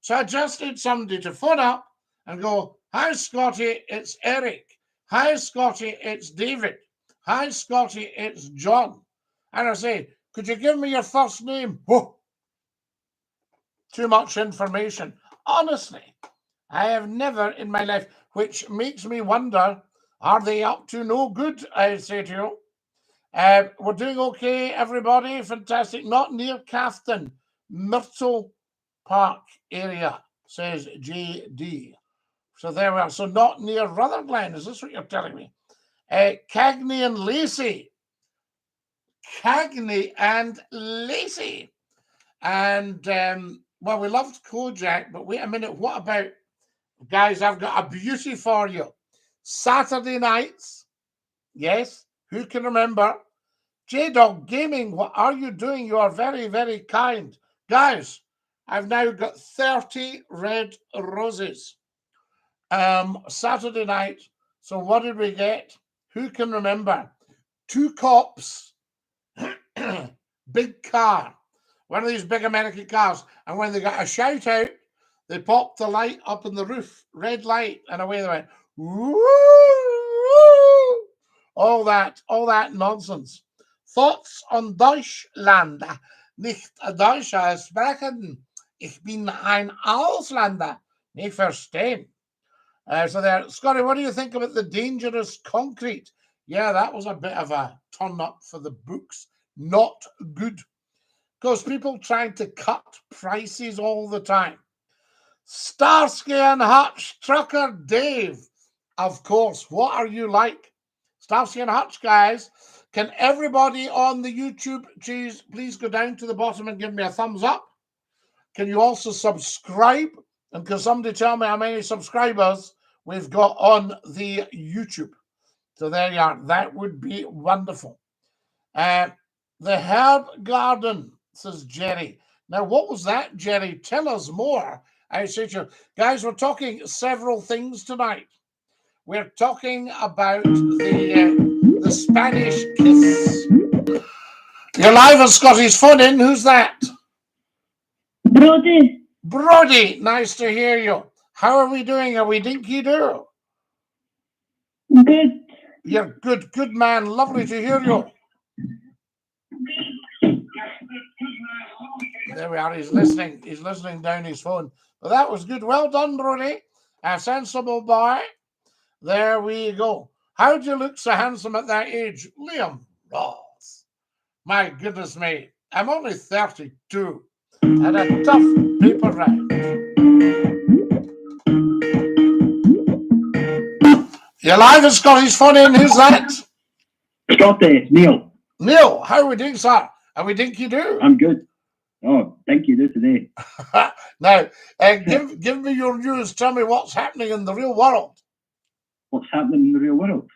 So I just need somebody to phone up and go, hi, Scottie, it's Eric. Hi, Scottie, it's David. Hi, Scottie, it's John. And I say, could you give me your first name? Whoa. too much information. Honestly, I have never in my life, which makes me wonder, are they up to no good, I say to you. We're doing okay, everybody. Fantastic. Not near Cafton, Myrtle Park area, says JD. So there we are. So not near Rutherglen. Is this what you're telling me? Cagney and Lacey. Cagney and Lacey. And, well, we loved Kojak, but wait a minute. What about, guys, I've got a beauty for you. Saturday nights. Yes, who can remember? J-Dog Gaming, what are you doing? You are very, very kind. Guys, I've now got 30 red roses. Saturday night. So what did we get? Who can remember? 2 cops, big car, one of these big American cars. And when they got a shout out, they popped the light up in the roof, red light, and away they went. Woo! All that nonsense. Thoughts on Deutschland? Nicht Deutsch sprechen. Ich bin ein Ausländer. Nicht verstehen. So there, Scotty, what do you think about the dangerous concrete? Yeah, that was a bit of a turn up for the books. Not good. Because people trying to cut prices all the time. Starsky and Hutch, Trucker Dave. Of course, what are you like? Starsky and Hutch, guys. Can everybody on the YouTube please go down to the bottom and give me a thumbs up? Can you also subscribe? And can somebody tell me how many subscribers we've got on the YouTube? So there you are. That would be wonderful. The Herb Garden, says Jerry. Now, what was that, Jerry? Tell us more. I say to you, guys, we're talking several things tonight. We're talking about the Spanish kiss. You're live on Scotty's phone in. Who's that? Brody. Brody, nice to hear you. How are we doing? Are we dinky-doo? Good. You're good, good man. Lovely to hear you. There we are. He's listening. He's listening down his phone. But that was good. Well done, Brody. A sensible boy. There we go. How do you look so handsome at that age? Liam Ross. My goodness me. I'm only 32 and a tough paper round. You're live at Scotty's phone in. Who's that? Scotty, Neil. Neil, how are we doing, sir? Are we dinky-doo? I'm good. Oh, dinky-doo today. Now, give me your news. Tell me what's happening in the real world. What's happening in the real world?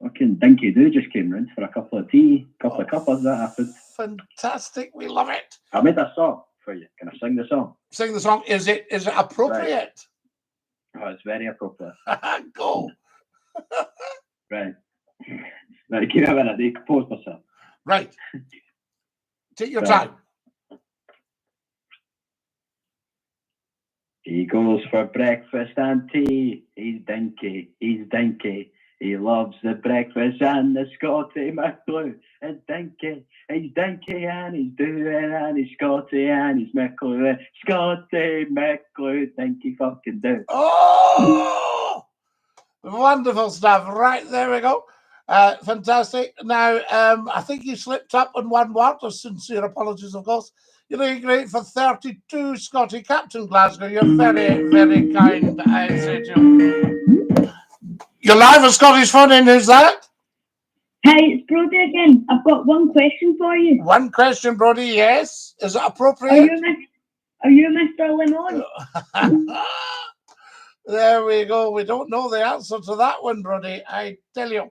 Fucking dinky-doo just came round for a couple of tea, couple of cuppas, that happened. Fantastic. We love it. I made a song for you. Can I sing the song? Sing the song. Is it appropriate? Right. Oh, it's very appropriate. Go. Right. Right, give me a minute. I compose myself. Right. Take your time. He goes for breakfast and tea. He's dinky. He's dinky. He loves the breakfast and the Scottie McClue. It's dinky. He's dinky and he's doing and he's Scottie and he's McClue. Scottie McClue. Dinky fucking do. Oh! Wonderful stuff. Right, there we go. Fantastic. Now, I think you slipped up on one word. A sincere apologies, of course. You're doing great for 32, Scotty. Captain Glasgow, you're very, very kind, I say to you. You're live on Scotty's phone in. Who's that? Hi, it's Brody again. I've got one question for you. One question, Brody, yes. Is it appropriate? Are you Mr. Lemon? There we go. We don't know the answer to that one, Brody, I tell you.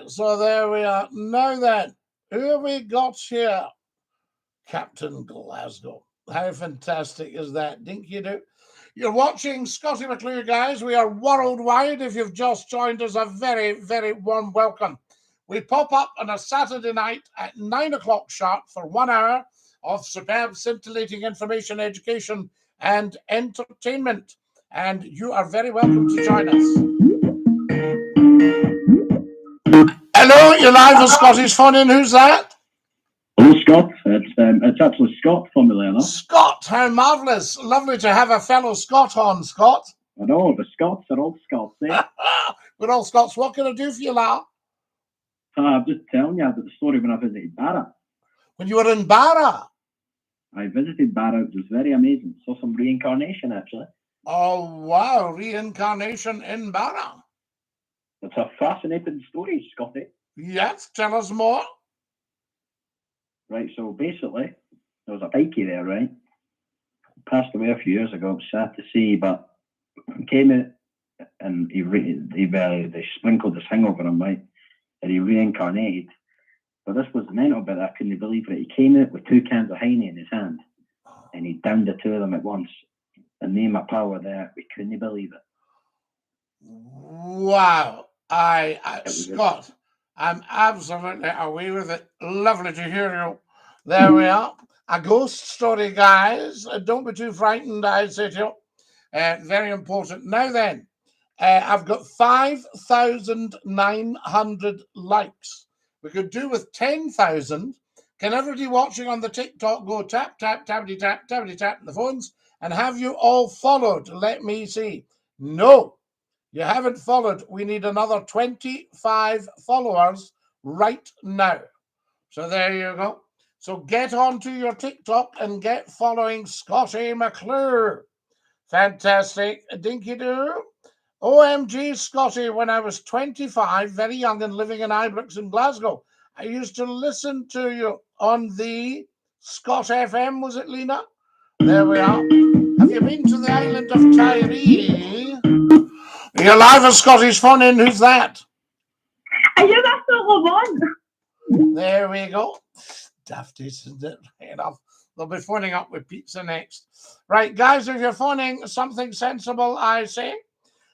So there we are. Now then, who have we got here? Captain Glasgow. How fantastic is that? Dinky-doo. You're watching Scottie McClue, guys. We are worldwide. If you've just joined us, a very, very warm welcome. We pop up on a Saturday night at 9 o'clock sharp for 1 hour of superb, scintillating information, education, and entertainment. And you are very welcome to join us. Hello, you're live on Scotty's phone in. Who's that? Hello, Scott. It's actually Scott from Milena. Scott, how marvellous. Lovely to have a fellow Scot on, Scott. I know, the Scots are all Scots, eh? We're all Scots. What can I do for you, lad? I'm just telling you about the story when I visited Barra. When you were in Barra? I visited Barra. It was very amazing. Saw some reincarnation, actually. Oh, wow. Reincarnation in Barra. It's a fascinating story, Scotty. Yes, tell us more. Right, so basically, there was a pikey there, right? Passed away a few years ago. It was sad to see, but he came out and they sprinkled this thing over him, right? And he reincarnated. But this was the mental bit. I couldn't believe it. He came out with 2 cans of Heine in his hand, and he downed the 2 of them at once. And me and my pal were there. We couldn't believe it. Wow. Scott, I'm absolutely away with it. Lovely to hear you. There we are. A ghost story, guys. Don't be too frightened, I say to you. Very important. Now then, I've got 5,900 likes. We could do with 10,000. Can everybody watching on the TikTok go tap, tap, tappity, tap, tappity, tap the phones? And have you all followed? Let me see. No, you haven't followed. We need another 25 followers right now. So there you go. So get onto your TikTok and get following Scottie McClue. Fantastic. DINKY-DOO. OMG, Scottie, when I was 25, very young and living in Ibrox in Glasgow, I used to listen to you on the Scott FM, was it, Lena? There we are. Have you been to the island of Tyree? You're live on Scotty's phone in. Who's that? Are you that sort of one? There we go. Dafties, isn't it? Right enough. They'll be phoning up with pizza next. Right, guys, if you're phoning something sensible, I say.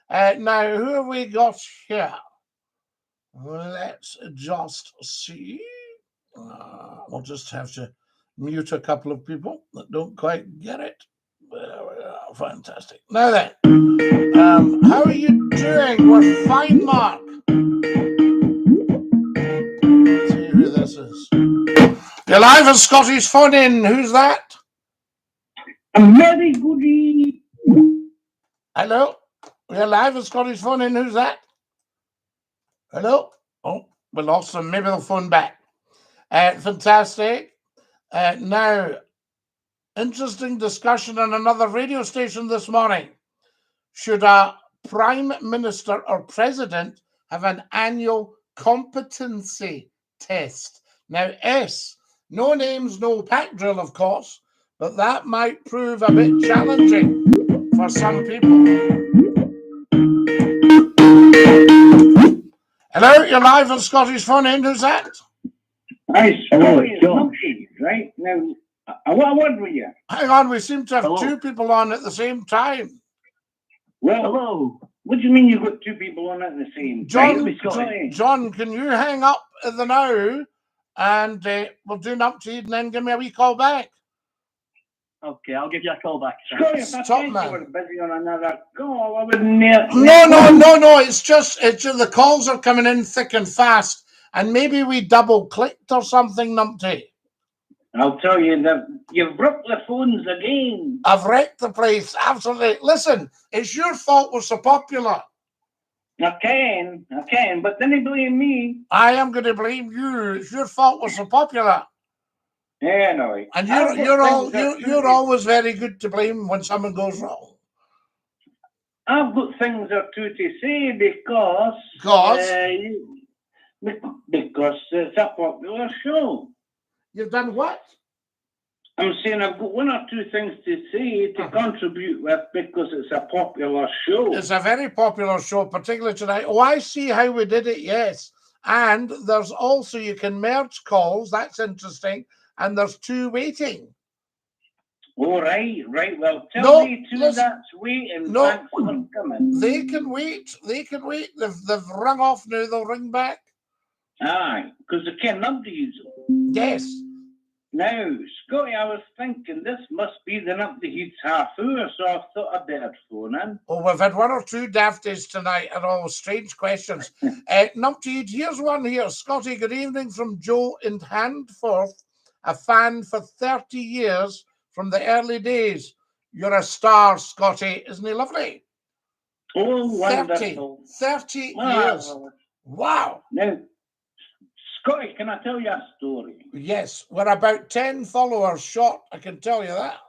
Now, who have we got here? Let's just see. We'll just have to mute a couple of people that don't quite get it. There we are. Fantastic. Now then, how are you doing? We're fine, Mark. Let's see who this is. You're live on Scotty's phone in. Who's that? A very good evening. Hello? You're live on Scotty's phone in. Who's that? Hello? Oh, we lost them. Maybe they'll phone back. Fantastic. Now, interesting discussion on another radio station this morning. Should a prime minister or president have an annual competency test? Now, S, no names, no pack drill, of course, but that might prove a bit challenging for some people. Hello, you're live on Scotty's phone in. Who's that? Hi, Hello, Scotty, John. right? Now, I want a word with you. Hang on, we seem to have Hello. 2 people on at the same time. Well, hello. What do you mean you've got 2 people on at the same time? John, can you hang up the now and we'll do an update and then give me a wee call back? Okay, I'll give you a call back. Scotty, if I Stop, said man. you were busy on another call, I wouldn't No. It's just the calls are coming in thick and fast, and maybe we double clicked or something, numpty. I'll tell you that you've broke the phones again. I've wrecked the place, absolutely. Listen, it's your fault we're so popular. I can, but then you blame me. I am going to blame you. It's your fault we're so popular. Yeah, no. And you're always very good to blame when something goes wrong. I've got things or 2 to say because it's a popular show. You've done what? I'm saying I've got 1 or 2 things to say to contribute with because it's a popular show. It's a very popular show, particularly tonight. Oh, I see how we did it, yes. And there's also, you can merge calls. That's interesting. And there's 2 waiting. Oh, right. Well, tell me 2 that's waiting. No, thanks for coming. They can wait. They've rung off now. They'll ring back. Aye, because they can't number use them. Yes. Now, Scotty, I was thinking this must be the Numpty half hour, so I thought I'd better phone in. Oh, we've had 1 or 2 dafties tonight and all strange questions. Numpty, here's one here. Scotty, good evening from Joe in Handforth. a fan for 30 years from the early days. You're a star, Scotty. Isn't he lovely? Oh, 30 wonderful. 30 years. Marvelous. Wow. Now, Scotty, can I tell you a story? Yes, we're about 10 followers short, I can tell you that.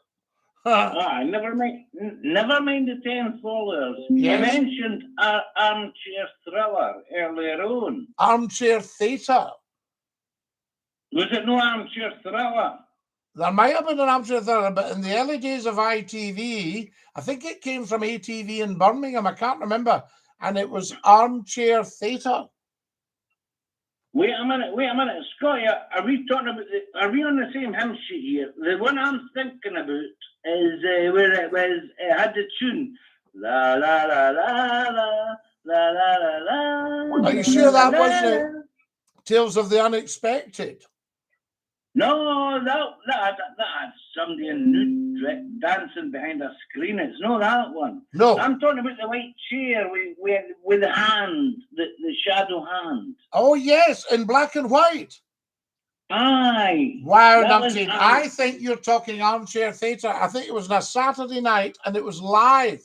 Never mind the 10 followers. Yes. You mentioned Armchair Thriller earlier on. Armchair Theatre. Was it no Armchair Thriller? There might have been an Armchair Thriller, but in the early days of ITV, I think it came from ATV in Birmingham, I can't remember, and it was Armchair Theatre. Wait a minute, Scotty, are we talking about are we on the same hymn sheet here? The one I'm thinking about is where it had the tune la la la la la la la la. Are you sure that wasn't Tales of the Unexpected? No, that somebody in nude dancing behind a screen. It's not that one. No. I'm talking about the white chair with the hand, the shadow hand. Oh, yes, in black and white. Aye. Wow, That was- Numpty. I think you're talking Armchair Theatre. I think it was on a Saturday night and it was live.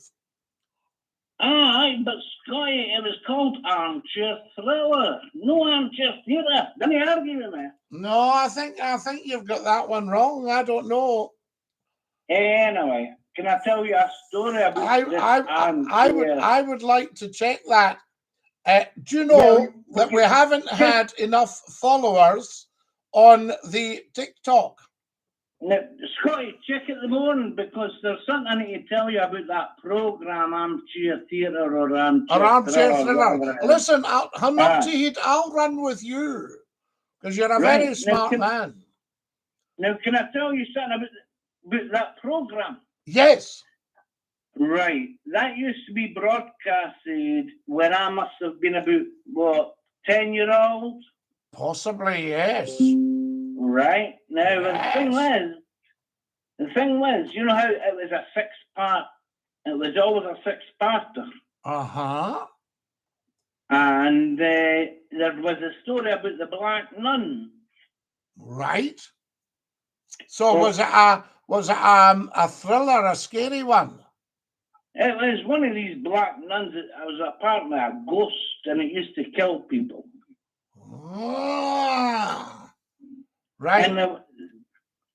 Aye, but Scotty, it was called Armchair Thriller. No Armchair Theatre. Let me argue with me. No, I think you've got that one wrong. I don't know. Anyway, can I tell you a story about this armchair? I would like to check that. Do you know that we haven't had enough followers on the TikTok? Now, Scotty, check it in the morning because there's something I need to tell you about that programme, Armchair Theatre or Armchair Thriller. Listen, I'll run with you because you're a very smart man. Now, can I tell you something about that programme? Yes. Right. That used to be broadcasted when I must have been about, 10-year-old? Possibly, yes. Right. Now, Yes. the thing was, you know how it was a 6-part, it was always a 6-parter. Uh-huh. And there was a story about the Black Nun. Right. So was it a thriller, a scary one? It was one of these black nuns that was apparently a ghost and it used to kill people. Ah, right. And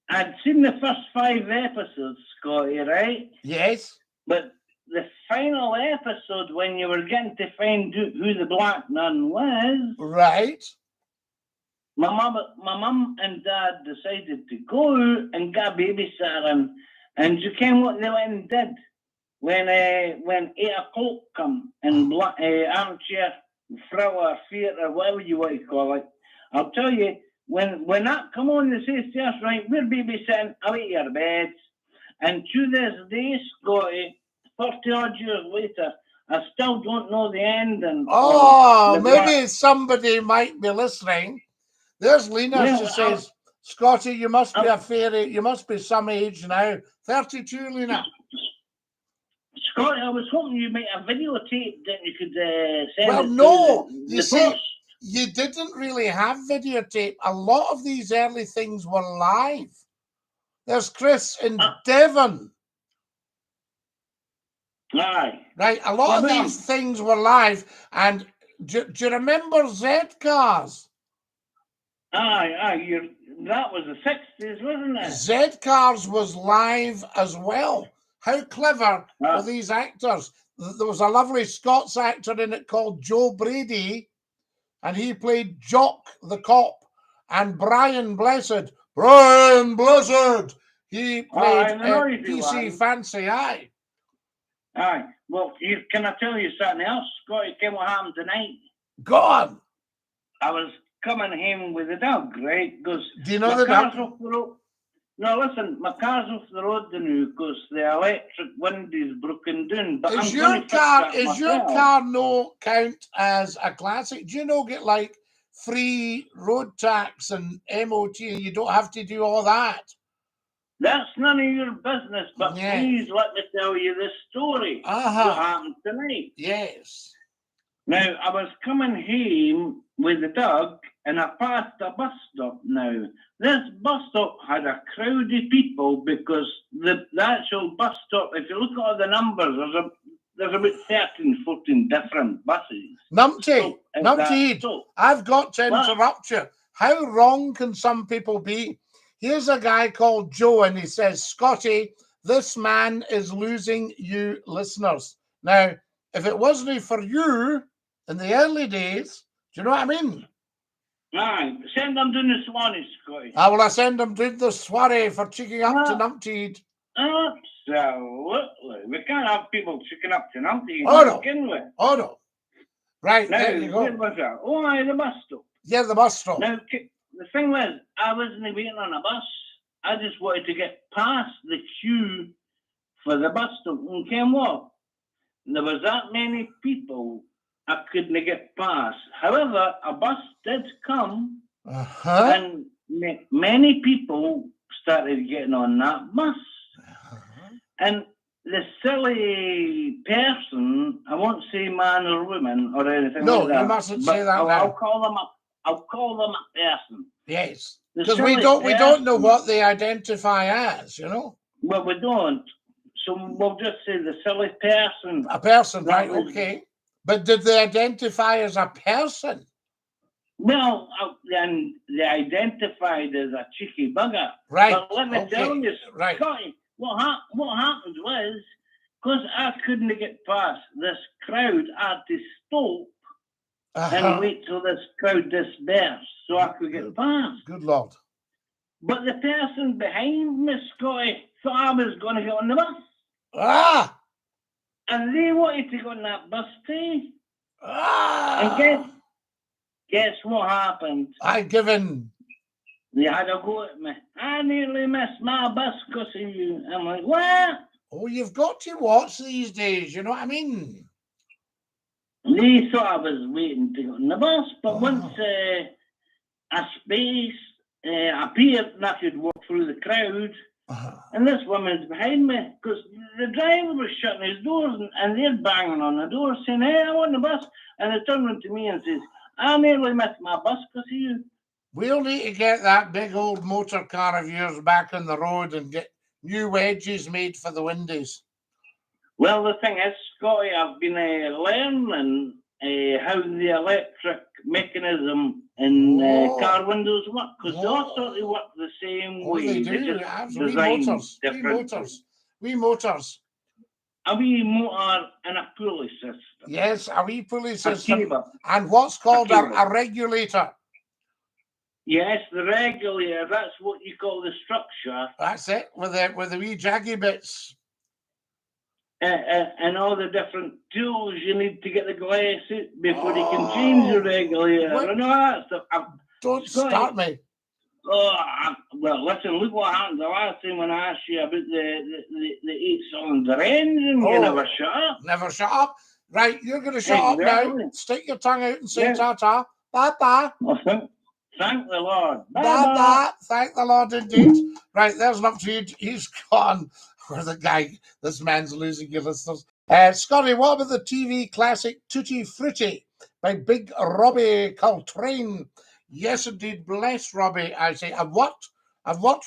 I'd seen the first 5 episodes, Scotty, right? Yes. But the final episode, when you were getting to find out who the Black Nun was, Right. my mum and dad decided to go out and get a babysitter, and you can what they went and did when 8 o'clock come and Armchair Thriller Theatre, whatever you want to call it. I'll tell you, when that come on, they say to us, right, we're babysitting away your beds, and to this day, Scotty, 40 odd years later, I still don't know the ending. Oh, maybe somebody might be listening. There's Lena. Well, she says, Scotty, you must be a fairy. You must be some age now. 32, Lena. Scotty, I was hoping you made a videotape that you could send. Well, it no. to You the see, post. you didn't really have videotape. A lot of these early things were live. There's Chris in Devon. Aye. Right, a lot of these things were live. And do you remember Z-Cars? Aye. That was the 60s, wasn't it? Z-Cars was live as well. How clever were these actors? There was a lovely Scots actor in it called Joe Brady, and he played Jock the cop. And Brian Blessed, he played PC Fancy Eye. Aye. Well, can I tell you something else, Scotty? Came what happened tonight? Go on. I was coming home with the dog, right? Because do you know the dog? No, listen, my car's off the road now because the electric window is broken down. But is your car no count as a classic? Do you know get like free road tax and MOT and you don't have to do all that? That's none of your business, but please let me tell you this story. What happened tonight? Yes. Now, I was coming home with the dog and I passed a bus stop now. This bus stop had a crowd of people because the actual bus stop, if you look at all the numbers, there's about 13, 14 different buses. Numpty, I've got to interrupt you. How wrong can some people be? Here's a guy called Joe, and he says, Scotty, this man is losing you listeners. Now, if it wasn't for you in the early days, do you know what I mean? Aye, send them down the Swanee, Scotty. I will send them down the Swanee for checking up to Numpty. Absolutely. We can't have people checking up to Numpty. Oh, no. Right, now, there you go. Where was that? Oh, aye, the bus stop. Yeah, the bus stop. Now, the thing was, I wasn't waiting on a bus. I just wanted to get past the queue for the bus stop. And came what? There was that many people I couldn't get past. However, a bus did come, and many people started getting on that bus. And the silly person, I won't say man or woman or anything like that. No, you mustn't say that. I'll call them a person. Yes, because we don't know what they identify as, you know. Well, we don't. So we'll just say the silly person. A person, right? Okay. But did they identify as a person? Well, then they identified as a cheeky bugger. Right. But let me tell you, Scotty, what happened was, because I couldn't get past this crowd, I had to stop and wait till this crowd dispersed so I could get past. Good Lord. But the person behind me, Scotty, thought I was going to get on the bus. And they wanted to go on that bus too. And guess what happened? They had a go at me. I nearly missed my bus because of you. I'm like, what? Oh, you've got to watch these days, you know what I mean? They thought I was waiting to go on the bus, but once a space appeared and I could walk through the crowd, and this woman's behind me, because the driver was shutting his doors and they're banging on the door saying, hey, I want the bus. And they turned around to me and says, I nearly missed my bus because of you. We'll need to get that big old motor car of yours back on the road and get new wedges made for the windows. Well, the thing is, Scotty, I've been learning how the electric mechanism in car windows work, because they all sort of work the same way. They do. Wee motors. A wee motor and a pulley system. Yes, a wee pulley system. And what's called a regulator. Yes, the regulator. That's what you call the structure. That's it, with the wee jaggy bits. And all the different tools you need to get the glass out before you can change the regulator and all that stuff. Don't start me. Well, listen, look what happened the last time when I asked you about the 8-cylinder engine. You never shut up. Never shut up. Right, you're going to shut up now. Stick your tongue out and say ta-ta. Ta-ta. Thank the Lord. Bye-bye. Thank the Lord indeed. Right, there's an update. He's gone. Where the guy, this man's losing your listeners. Scotty, what about the TV classic Tutti Frutti by Big Robbie Coltrane? Yes, indeed. Bless Robbie, I say. I've worked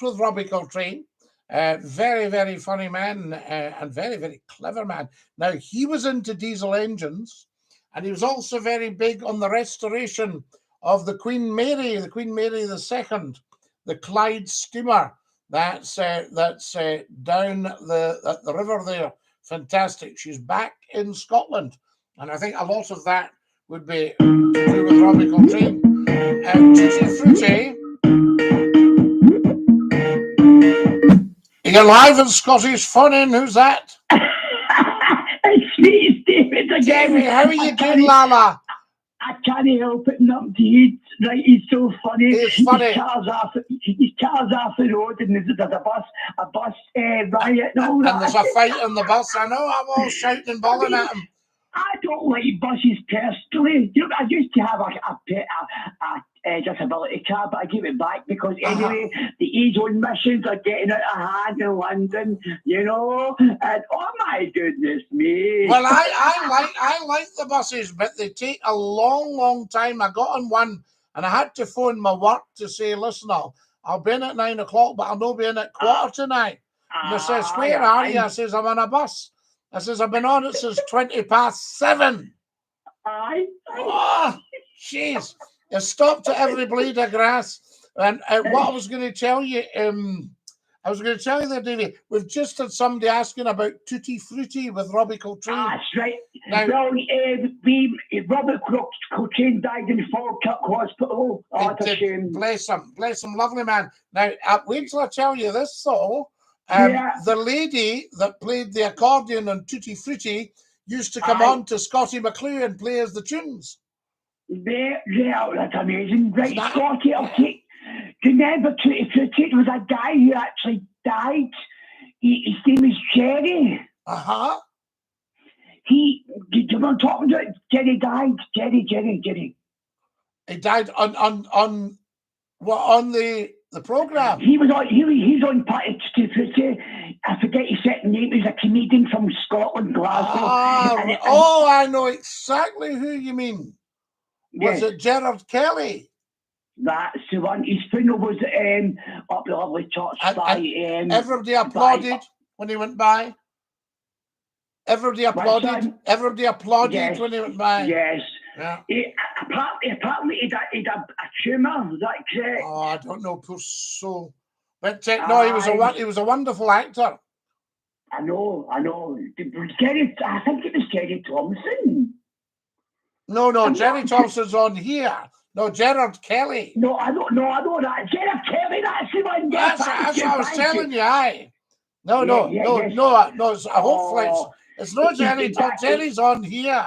with Robbie Coltrane. Very, very funny man and very, very clever man. Now, he was into diesel engines, and he was also very big on the restoration of the Queen Mary II, the Clyde steamer. That's down the river there. Fantastic. She's back in Scotland. And I think a lot of that would be to do with Robbie Coltrane. Tutti Frutti. You're live in Scottish Funnin'. Who's that? It's me, David again. David, how are you doing, Lala? I can't help it, not indeed. Right, he's so funny. He's funny. His car's off the road, and there's a bus riot and all that. And there's a fight on the bus. I know, I'm all shouting and bawling at him. I don't like buses personally. You know, I used to have a disability car, but I gave it back because anyway, the age-old missions are getting out of hand in London, you know. And oh my goodness me! Well, I like the buses, but they take a long, long time. I got on one And I had to phone my work to say, listen, I'll be in at 9 o'clock, but I'll not be in at 8:45. And I says, where are you? I says, I'm on a bus. I says, I've been on it since 7:20. Aye. Oh, jeez. It stopped at every blade of grass. And what I was going to tell you, there, Davey, we've just had somebody asking about Tutti Frutti with Robbie Coltrane. That's right. Now, Well, Robert Coltrane died in Falkirk Hospital. Oh, it's a shame. Bless him, lovely man. Now, wait till I tell you this, though. The lady that played the accordion on Tutti Frutti used to come on to Scottie McClue and play us the tunes. Yeah, that's amazing. Right, Scottie, okay. Remember, Tutti Frutti was a guy who actually died. His name is Jerry. Uh-huh. You know talking about? Jerry died. Jerry. He died on the program. He's on part of Tutti Frutti. I forget his second name. He's a comedian from Scotland, Glasgow. I know exactly who you mean. Was it Gerard Kelly? That's the one. His funeral was up the lovely church everybody applauded when he went by. Everybody applauded. Everybody applauded when he went by. Yes. Yeah. Apparently he had a tumour. Is that correct? Oh, I don't know, poor soul. But no, he was a wonderful actor. I know. I think it was Jerry Thompson. No, Jerry Thompson's on here. No, Gerard Kelly. No, I know that. Gerard Kelly, that's the one. That's what I was telling you, aye. No, hopefully it's no Jerry. Jerry's on here.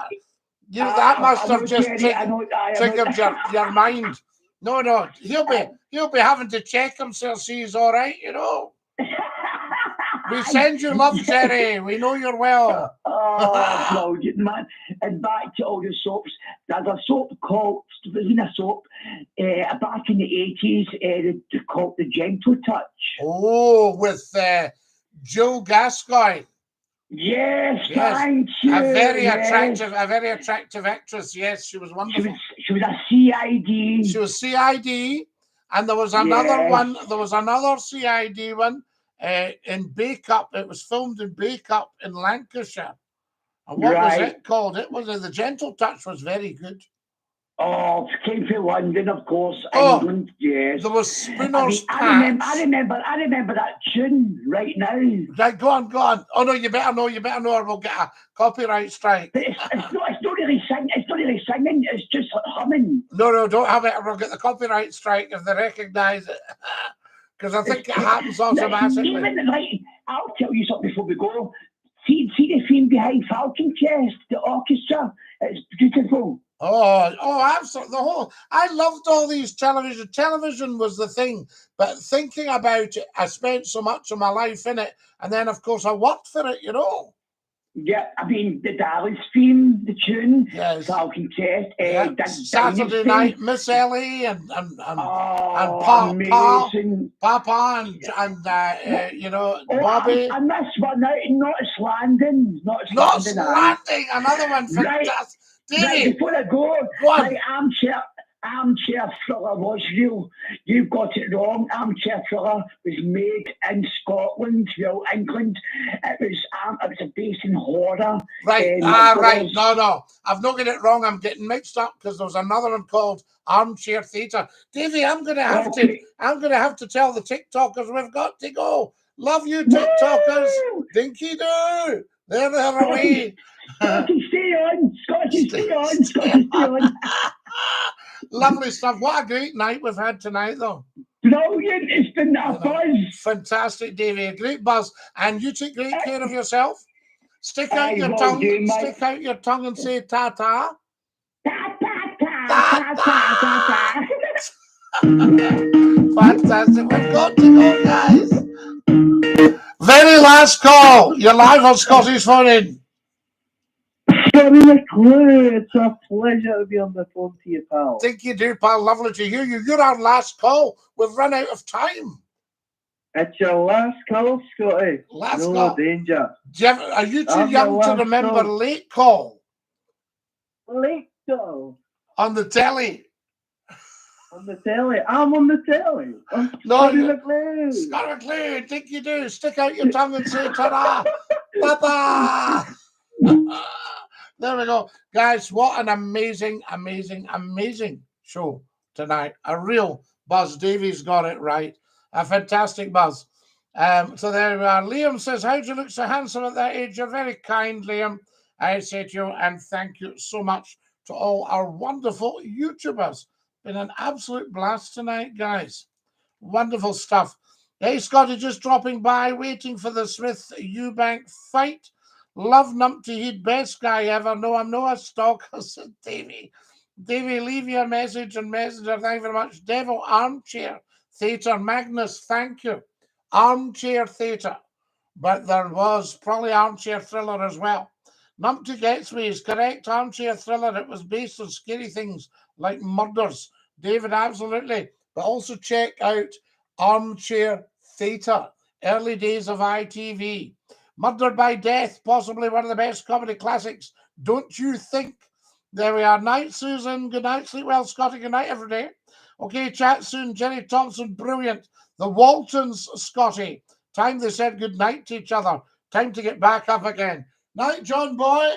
That must have just triggered your mind. No, he'll be having to check himself, see he's all right, you know. We send you love, Jerry. We know you're well. Oh, brilliant, man. And back to all the soaps. There's a soap called, back in the 80s, called The Gentle Touch. Oh, with Joe Gascoigne. Yes, thank you. A very attractive actress. Yes, she was wonderful. She was a CID. She was CID, and there was another one. There was another CID one in Bacup. It was filmed in Bacup in Lancashire. And what was it called? It was The Gentle Touch. Was very good. Oh, came from London, of course. England, yes. There was Spooner's I remember that tune right now. Right, go on. Oh no, you better know, or we'll get a copyright strike. But it's not really singing. It's just humming. No, don't have it, or we'll get the copyright strike if they recognise it. Because I think it happens automatically. I'll tell you something before we go. See the theme behind Falcon Chest, the orchestra. It's beautiful. Oh, absolutely. I loved all these television. Television was the thing, but thinking about it, I spent so much of my life in it, and then of course I worked for it, you know. Yeah, I mean the Dallas theme, the tune, Falcon Chest, Saturday Night, Miss Ellie, and Papa, and you know, Bobby. And this one out in Not Landing. Another one fantastic. Right, before I go, Armchair Thriller was real. You've got it wrong. Armchair Thriller was made in Scotland, England. It was a base in horror. Right, right. No. I've not got it wrong. I'm getting mixed up because there was another one called Armchair Theatre. Davey, I'm gonna have to tell the TikTokers we've got to go. Love you, TikTokers. DINKY-DOO. They're away. Scotty, stay on. Lovely stuff. What a great night we've had tonight, though. Brilliant. It's been a buzz. Fantastic, Davey. A great buzz. And you take great care of yourself. Stick out your tongue and say ta-ta. Ta-ta. Fantastic. We've got to go, guys. Very last call. You're live on Scotty's phone in. Scottie McClue, it's a pleasure to be on the phone to you, pal. DINKY-DOO, pal. Lovely to hear you. You're our last call. We've run out of time. It's your last call, Scotty. Last no call. Danger. Are you too young to remember Late Call? Late Call. On the telly. On the telly. I'm on the telly. I'm No, Scottie you- McClue. Scottie McClue, Dinky-Doo, stick out your tongue and say ta-da, Papa. There we go. Guys, what an amazing, amazing, amazing show tonight. A real buzz. Davey's got it right. A fantastic buzz. So there we are. Liam says, how do you look so handsome at that age? You're very kind, Liam. I say to you, and thank you so much to all our wonderful YouTubers. Been an absolute blast tonight, guys. Wonderful stuff. Hey, Scotty, just dropping by, waiting for the Smith Eubank fight. Love Numpty, he'd best guy ever. No, I'm no a stalker, said Davey. Davey, leave your message and messenger. Thank you very much. Devil Armchair Theatre. Magnus, thank you. Armchair Theatre. But there was probably Armchair Thriller as well. Numpty gets me is correct. Armchair Thriller. It was based on scary things like murders. David, absolutely. But also check out Armchair Theatre. Early days of ITV. Murdered by Death, possibly one of the best comedy classics. Don't you think? There we are. Night, Susan. Good night. Sleep well, Scotty. Good night, every day. Okay, chat soon. Jenny Thompson, brilliant. The Waltons, Scotty. Time they said good night to each other. Time to get back up again. Night, John Boy.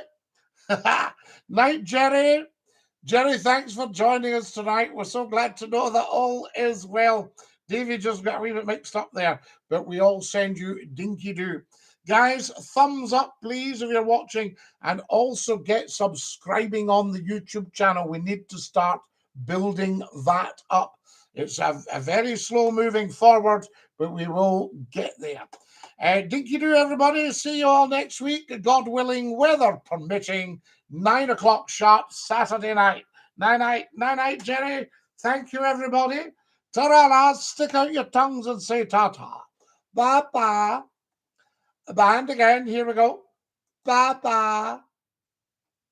Night, Jerry. Jerry, thanks for joining us tonight. We're so glad to know that all is well. Davey just got a wee bit mixed up there, but we all send you dinky-doo. Guys, thumbs up, please, if you're watching, and also get subscribing on the YouTube channel. We need to start building that up. It's a very slow moving forward, but we will get there. Dinky-doo, everybody. See you all next week. God willing, weather permitting, 9 o'clock sharp, Saturday night. Night, Jerry. Thank you, everybody. Ta-ra, lads. Stick out your tongues and say ta-ta. Ba-ba. The band again. Here we go. Ba-ba.